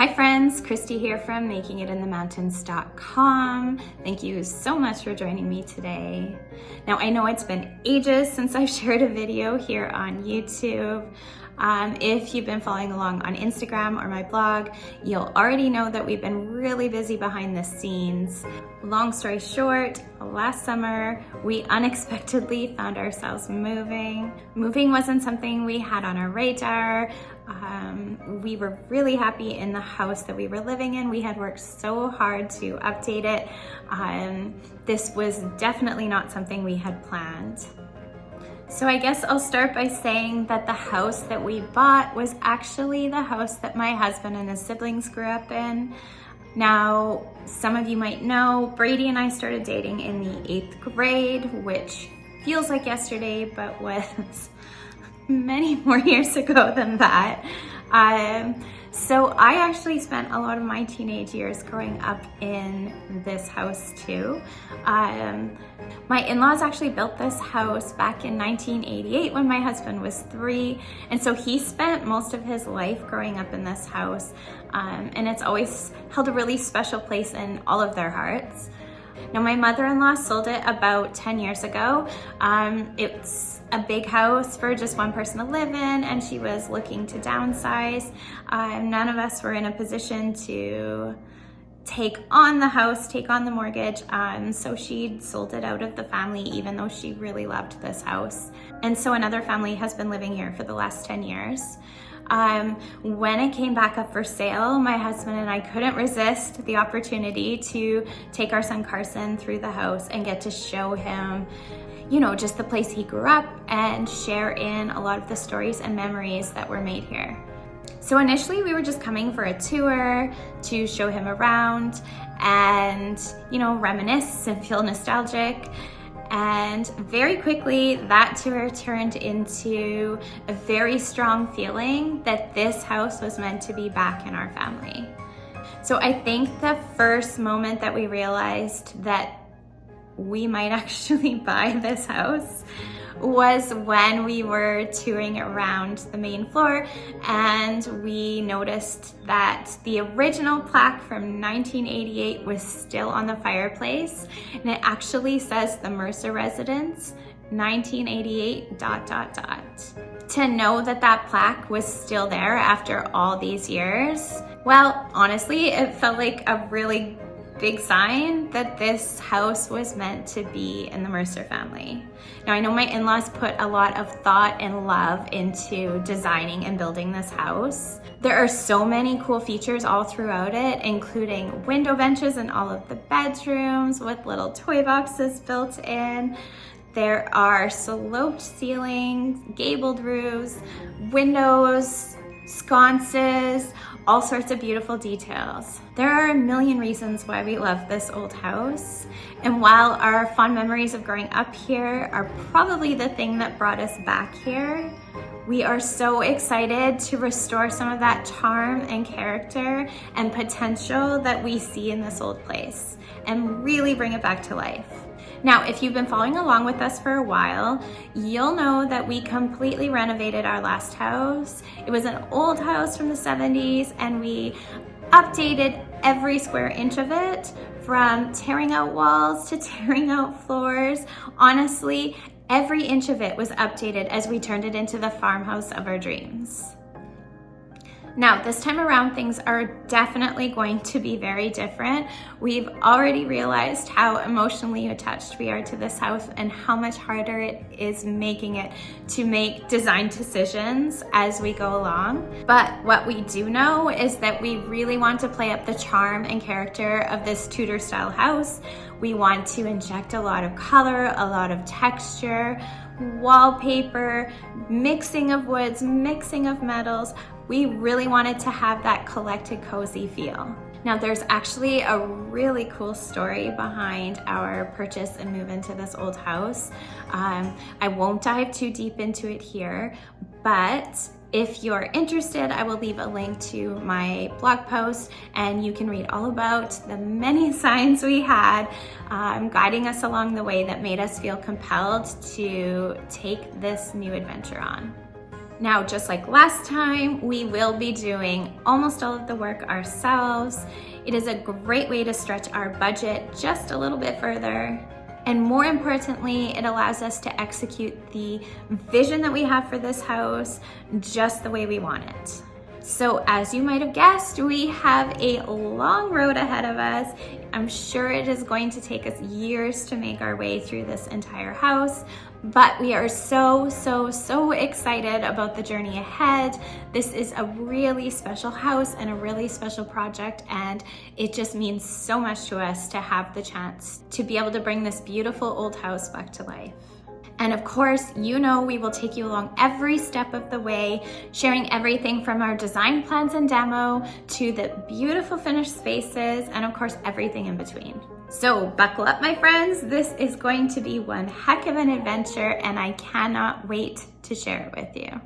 Hi friends, Christy here from makingitinthe mountains.com. Thank you so much for joining me today. Now I know it's been ages since I've shared a video here on YouTube. If you've been following along on Instagram or my blog, you'll already know that we've been really busy behind the scenes. Long story short, last summer we unexpectedly found ourselves moving. Moving wasn't something we had on our radar. We were really happy in the house that we were living in. We had worked so hard to update it. This was definitely not something we had planned. So I guess I'll start by saying that the house that we bought was actually the house that my husband and his siblings grew up in. Now, some of you might know, Brady and I started dating in the 8th grade, which feels like yesterday, but was many more years ago than that. So I actually spent a lot of my teenage years growing up in this house too. My in-laws actually built this house back in 1988 when my husband was 3. And so he spent most of his life growing up in this house. And it's always held a really special place in all of their hearts. Now, my mother-in-law sold it about 10 years ago. It's a big house for just one person to live in, and she was looking to downsize. None of us were in a position to take on the house, take on the mortgage, so she sold it out of the family, even though she really loved this house. And so another family has been living here for the last 10 years. When it came back up for sale, my husband and I couldn't resist the opportunity to take our son Carson through the house and get to show him, just the place he grew up and share in a lot of the stories and memories that were made here. So initially we were just coming for a tour to show him around and, reminisce and feel nostalgic. And very quickly, that tour turned into a very strong feeling that this house was meant to be back in our family. So I think the first moment that we realized that we might actually buy this house was when we were touring around the main floor and we noticed that the original plaque from 1988 was still on the fireplace, and it actually says the Mercer Residence 1988 ... To know that that plaque was still there after all these years, well, honestly, it felt like a really big sign that this house was meant to be in the Mercer family. Now, I know my in-laws put a lot of thought and love into designing and building this house. There are so many cool features all throughout it, including window benches in all of the bedrooms with little toy boxes built in. There are sloped ceilings, gabled roofs, windows, sconces, all sorts of beautiful details. There are a million reasons why we love this old house. And while our fond memories of growing up here are probably the thing that brought us back here, we are so excited to restore some of that charm and character and potential that we see in this old place and really bring it back to life. Now, if you've been following along with us for a while, you'll know that we completely renovated our last house. It was an old house from the 70s, and we updated every square inch of it, from tearing out walls to tearing out floors. Honestly, every inch of it was updated as we turned it into the farmhouse of our dreams. Now, this time around, things are definitely going to be very different. We've already realized how emotionally attached we are to this house and how much harder it is making it to make design decisions as we go along. But what we do know is that we really want to play up the charm and character of this Tudor style house. We want to inject a lot of color, a lot of texture, wallpaper, mixing of woods, mixing of metals. We really wanted to have that collected, cozy feel. Now, there's actually a really cool story behind our purchase and move into this old house. I won't dive too deep into it here, but if you're interested, I will leave a link to my blog post and you can read all about the many signs we had guiding us along the way that made us feel compelled to take this new adventure on. Now, just like last time, we will be doing almost all of the work ourselves. It is a great way to stretch our budget just a little bit further. And more importantly, it allows us to execute the vision that we have for this house just the way we want it. So as you might have guessed, we have a long road ahead of us. I'm sure it is going to take us years to make our way through this entire house, but we are so excited about the journey ahead. This is a really special house and a really special project, and it just means so much to us to have the chance to be able to bring this beautiful old house back to life. And of course, you know, we will take you along every step of the way, sharing everything from our design plans and demo to the beautiful finished spaces, and of course, everything in between. So buckle up, my friends. This is going to be one heck of an adventure, and I cannot wait to share it with you.